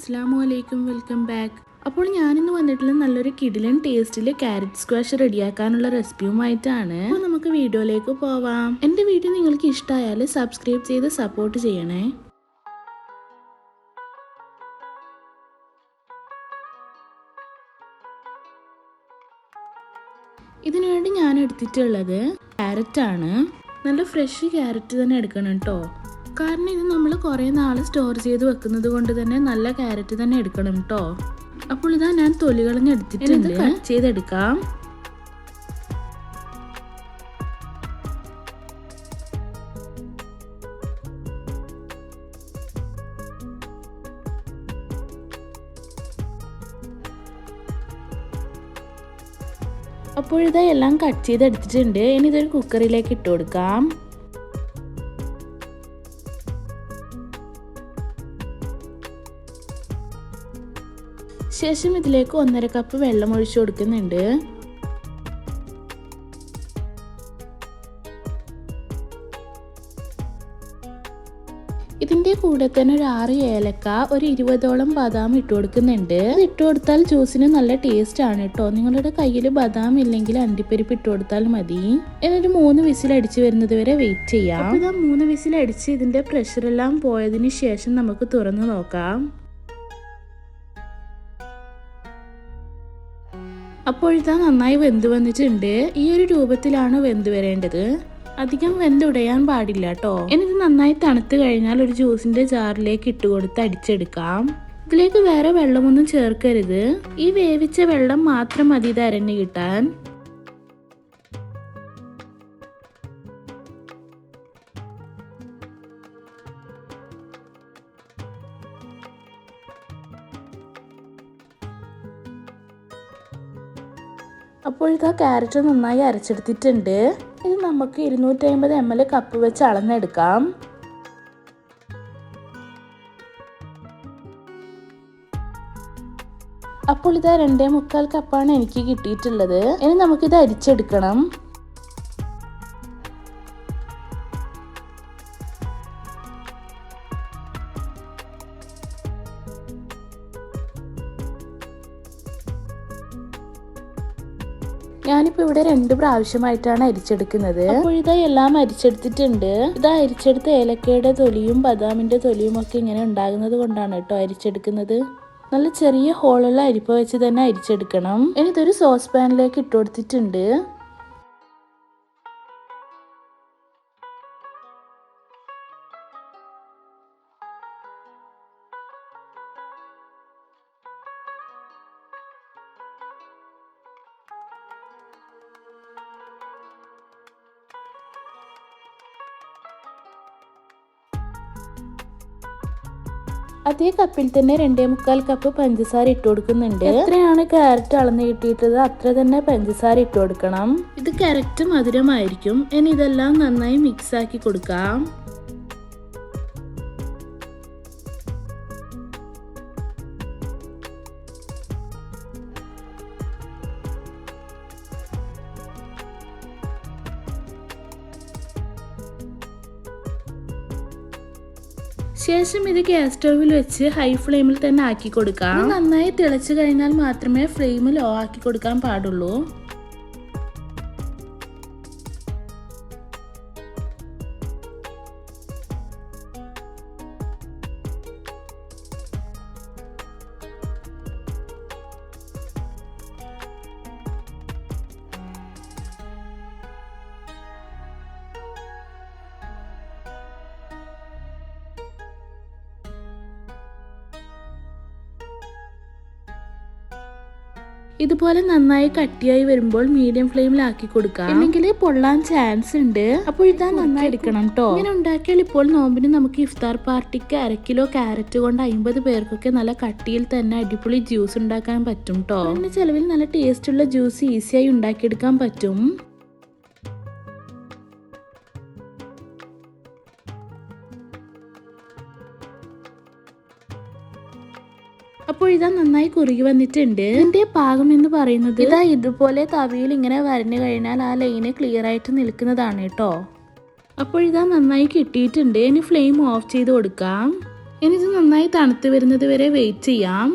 അസ്സലാമു അലൈക്കും, welcome back. അപ്പോൾ ഞാനിന്ന് വന്നിട്ടുള്ള നല്ലൊരു കിടിലൻ ടേസ്റ്റിൽ ക്യാരറ്റ് സ്ക്വാഷ് റെഡിയാക്കാനുള്ള റെസിപ്പിയുമായിട്ടാണ്. അപ്പോൾ നമുക്ക് വീഡിയോയിലേക്ക് പോവാം. എൻ്റെ വീഡിയോ നിങ്ങൾക്ക് ഇഷ്ടമായാൽ സബ്സ്ക്രൈബ് ചെയ്ത് സപ്പോർട്ട് ചെയ്യണേ. ഇതിനുവേണ്ടി ഞാൻ എടുത്തിട്ടുള്ളത് ക്യാരറ്റാണ്. നല്ല ഫ്രഷ് ക്യാരറ്റ് തന്നെ എടുക്കണം കേട്ടോ. കാരണം ഇത് നമ്മൾ കുറേ നാൾ സ്റ്റോർ ചെയ്ത് വെക്കുന്നത് കൊണ്ട് തന്നെ നല്ല ക്യാരറ്റ് തന്നെ എടുക്കണം കേട്ടോ. അപ്പോൾ ഇതാ ഞാൻ തൊലി കളഞ്ഞ് എടുത്തിട്ടുണ്ട്. കട്ട് ചെയ്തെടുക്കാം. അപ്പോൾ ഇതാ എല്ലാം കട്ട് ചെയ്തെടുത്തിട്ടുണ്ട്. ഇനി ഇതൊരു കുക്കറിലേക്ക് ഇട്ട് കൊടുക്കാം. ശേഷം ഇതിലേക്ക് 1.5 കപ്പ് വെള്ളം ഒഴിച്ചു കൊടുക്കുന്നുണ്ട്. ഇതിൻ്റെ കൂടെ തന്നെ ഒരു 6 ഏലക്ക, ഒരു 20ഓളം ബദാം ഇട്ട് കൊടുക്കുന്നുണ്ട്. ഇട്ട് കൊടുത്താൽ ജ്യൂസിന് നല്ല ടേസ്റ്റ് ആണ് കേട്ടോ. നിങ്ങളുടെ കയ്യിൽ ബദാം ഇല്ലെങ്കിൽ അണ്ടിപ്പരിപ്പ് ഇട്ട് കൊടുത്താൽ മതി. എന്നൊരു 3 വിസിൽ അടിച്ച് വരുന്നത് വരെ വെയിറ്റ് ചെയ്യാം. അപ്പോൾ ഇതാ 3 വിസിൽ അടിച്ച് ഇതിൻ്റെ പ്രഷറെല്ലാം പോയതിന് ശേഷം നമുക്ക് തുറന്ന് നോക്കാം. അപ്പോൾ ഇതാ നന്നായി വെന്ത് വന്നിട്ടുണ്ട്. ഈ ഒരു രൂപത്തിലാണ് വെന്ത് വരേണ്ടത്. അധികം വെന്തുടയാൻ പാടില്ല കേട്ടോ. എന്നിട്ട് നന്നായി തണുത്ത് കഴിഞ്ഞാൽ ഒരു ജ്യൂസിന്റെ ജാറിലേക്ക് ഇട്ട് കൊടുത്ത് അടിച്ചെടുക്കാം. ഇതിലേക്ക് വേറെ വെള്ളമൊന്നും ചേർക്കരുത്. ഈ വേവിച്ച വെള്ളം മാത്രം മതി ഇത് അരഞ്ഞു കിട്ടാൻ. അപ്പോൾ ഇതാ ക്യാരറ്റ് നന്നായി അരച്ചെടുത്തിട്ടുണ്ട്. ഇത് നമുക്ക് 250 ml കപ്പ് വെച്ച് അളന്നെടുക്കാം. അപ്പോൾ ഇതാ 2.25 കപ്പാണ് എനിക്ക് കിട്ടിയിട്ടുള്ളത്. ഇനി നമുക്കിത് അരിച്ചെടുക്കണം. ഞാനിപ്പോൾ ഇവിടെ 2 പ്രാവശ്യമായിട്ടാണ് അരിച്ചെടുക്കുന്നത്. അപ്പോൾ ഇതാ എല്ലാം അരിച്ചെടുത്തിട്ടുണ്ട്. ഇതാ അരിച്ചെടുത്ത ഏലക്കയുടെ തൊലിയും ബദാമിന്റെ തൊലിയും ഒക്കെ ഇങ്ങനെ ഉണ്ടാകുന്നത് കൊണ്ടാണ് കേട്ടോ അരിച്ചെടുക്കുന്നത്. നല്ല ചെറിയ ഹോളുള്ള അരിപ്പ വെച്ച് തന്നെ അരിച്ചെടുക്കണം. ഇനി ഇതൊരു സോസ് പാനിലേക്ക് ഇട്ട് കൊടുത്തിട്ടുണ്ട്. അതേ കപ്പിൽ തന്നെ 2.25 കപ്പ് പഞ്ചസാര ഇട്ട് കൊടുക്കുന്നുണ്ട്. എത്രയാണ് ക്യാരറ്റ് അളന്ന് കിട്ടിയിട്ടത് അത്ര തന്നെ പഞ്ചസാര ഇട്ട് കൊടുക്കണം. ഇത് കറക്റ്റ് മധുരമായിരിക്കും. ഇനി ഇതെല്ലാം നന്നായി മിക്സ് ആക്കി കൊടുക്കാം. ശേഷം ഇത് ഗ്യാസ് സ്റ്റൗവിൽ വെച്ച് ഹൈ ഫ്ലെയിമിൽ തന്നെ ആക്കി കൊടുക്കാം. നന്നായി തിളച്ചു കഴിഞ്ഞാൽ മാത്രമേ ഫ്ലെയിം ലോ ആക്കി കൊടുക്കാൻ പാടുള്ളൂ. ഇതുപോലെ നന്നായി കട്ടിയായി വരുമ്പോൾ മീഡിയം ഫ്ലെയിമിലാക്കി കൊടുക്കാം. അല്ലെങ്കിൽ പൊള്ളാൻ ചാൻസ് ഉണ്ട്. അപ്പോൾ ഇതാ നന്നായി എടുക്കണം കേട്ടോ. ഇങ്ങനെ ഉണ്ടാക്കിയാൽ ഇപ്പോൾ നോമ്പിന് നമുക്ക് ഇഫ്താർ പാർട്ടിക്ക് 1 കിലോ ക്യാരറ്റ് കൊണ്ട് 50 പേർക്കൊക്കെ നല്ല കട്ടിയിൽ തന്നെ അടിപൊളി ജ്യൂസ് ഉണ്ടാക്കാൻ പറ്റും കേട്ടോ. അതിന്റെ ചെലവിൽ നല്ല ടേസ്റ്റ് ഉള്ള ജ്യൂസ് ഈസിയായി ഉണ്ടാക്കിയെടുക്കാൻ പറ്റും. അപ്പോൾ ഇതാ നന്നായി കുറുകി വന്നിട്ടുണ്ട്. ഇതിന്റെ പാകം എന്ന് പറയുന്നത് ഇതാ ഇതുപോലെ തവിയിൽ ഇങ്ങനെ വരഞ്ഞു കഴിഞ്ഞാൽ ആ ലൈന് ക്ലിയർ ആയിട്ട് നിൽക്കുന്നതാണ് കേട്ടോ. അപ്പോൾ ഇതാ നന്നായി കിട്ടിയിട്ടുണ്ട്. ഇനി ഫ്ലെയിം ഓഫ് ചെയ്ത് കൊടുക്കാം. ഇനി ഇത് നന്നായി തണുത്ത് വരുന്നത് വരെ വെയിറ്റ് ചെയ്യാം.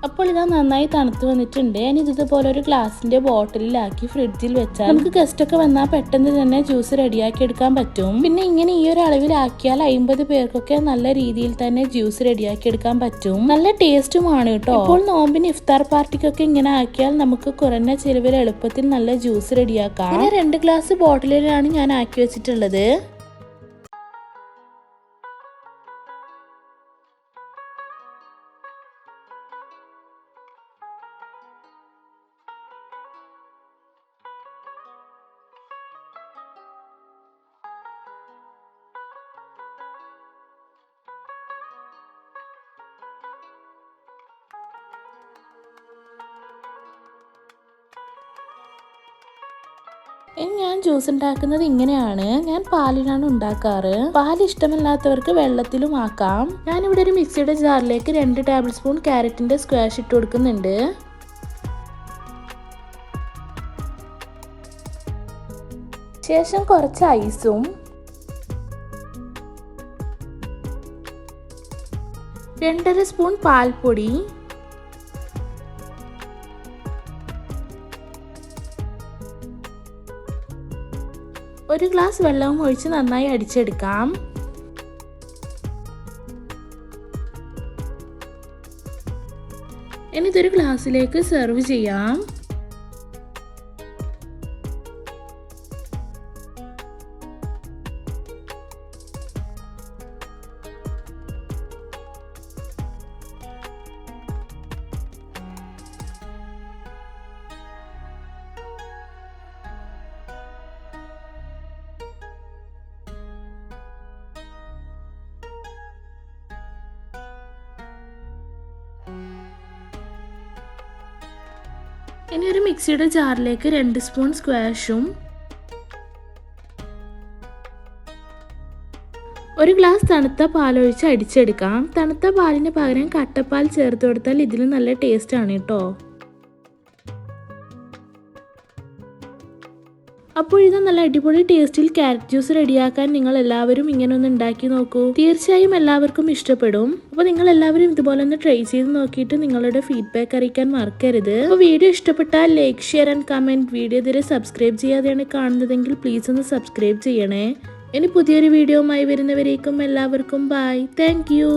അപ്പോൾ ഇതാ നന്നായി തണുത്ത് വന്നിട്ടുണ്ട്. ഇനി ഇതുപോലെ ഒരു ഗ്ലാസിന്റെ ബോട്ടിലാക്കി ഫ്രിഡ്ജിൽ വെച്ചാൽ നമുക്ക് ഗസ്റ്റ് ഒക്കെ വന്നാൽ പെട്ടെന്ന് തന്നെ ജ്യൂസ് റെഡിയാക്കി എടുക്കാൻ പറ്റും. പിന്നെ ഇങ്ങനെ ഈ ഒരു അളവിലാക്കിയാൽ 50 പേർക്കൊക്കെ നല്ല രീതിയിൽ തന്നെ ജ്യൂസ് റെഡിയാക്കി എടുക്കാൻ പറ്റും. നല്ല ടേസ്റ്റുമാണ് കേട്ടോ. ഇപ്പോൾ നോമ്പിന് ഇഫ്താർ പാർട്ടിക്കൊക്കെ ഇങ്ങനെ ആക്കിയാൽ നമുക്ക് കുറഞ്ഞ ചിലവിൽ എളുപ്പത്തിൽ നല്ല ജ്യൂസ് റെഡിയാക്കാം. പിന്നെ 2 ഗ്ലാസ് ബോട്ടിലാണ് ഞാൻ ആക്കി വെച്ചിട്ടുള്ളത്. ഇനി ഞാൻ ജ്യൂസ് ഉണ്ടാക്കുന്നത് ഇങ്ങനെയാണ്. ഞാൻ പാലിലാണ് ഉണ്ടാക്കാറ്. പാൽ ഇഷ്ടമില്ലാത്തവർക്ക് വെള്ളത്തിലും ആക്കാം. ഞാനിവിടെ ഒരു മിക്സിയുടെ ജാറിലേക്ക് 2 ടേബിൾ സ്പൂൺ ക്യാരറ്റിന്റെ സ്ക്വാഷ് ഇട്ട് കൊടുക്കുന്നുണ്ട്. ശേഷം കുറച്ച് ഐസും 2.5 സ്പൂൺ പാൽപ്പൊടി, ഒരു ഗ്ലാസ് വെള്ളവും ഒഴിച്ച് നന്നായി അടിച്ചെടുക്കാം. ഇനി ഇതൊരു ഗ്ലാസ്സിലേക്ക് സെർവ് ചെയ്യാം. ഇനി ഒരു മിക്സിയുടെ ജാറിലേക്ക് 2 സ്പൂൺ സ്ക്വാഷും 1 ഗ്ലാസ് തണുത്ത പാലൊഴിച്ച് അടിച്ചെടുക്കാം. തണുത്ത പാലിന് പകരം കട്ടപ്പാൽ ചേർത്ത് കൊടുത്താൽ ഇതിൽ നല്ല ടേസ്റ്റ് ആണ് കേട്ടോ. അപ്പോൾ ഇത് നല്ല അടിപൊളി ടേസ്റ്റിൽ ക്യാരറ്റ് ജ്യൂസ് റെഡിയാക്കാൻ നിങ്ങൾ എല്ലാവരും ഇങ്ങനെ ഒന്ന് ഉണ്ടാക്കി നോക്കൂ. തീർച്ചയായും എല്ലാവർക്കും ഇഷ്ടപ്പെടും. അപ്പോൾ നിങ്ങൾ എല്ലാവരും ഇതുപോലെ ഒന്ന് ട്രൈ ചെയ്ത് നോക്കിയിട്ട് നിങ്ങളുടെ ഫീഡ്ബാക്ക് അറിയിക്കാൻ മറക്കരുത്. അപ്പോൾ വീഡിയോ ഇഷ്ടപ്പെട്ടാൽ like, share and comment. Video ഇതുവരെ സബ്സ്ക്രൈബ് ചെയ്യാതെയാണ് കാണുന്നതെങ്കിൽ പ്ലീസ് ഒന്ന് സബ്സ്ക്രൈബ് ചെയ്യണേ. ഇനി പുതിയൊരു വീഡിയോയുമായി വരുന്നവരേക്കും എല്ലാവർക്കും ബൈ. Thank you.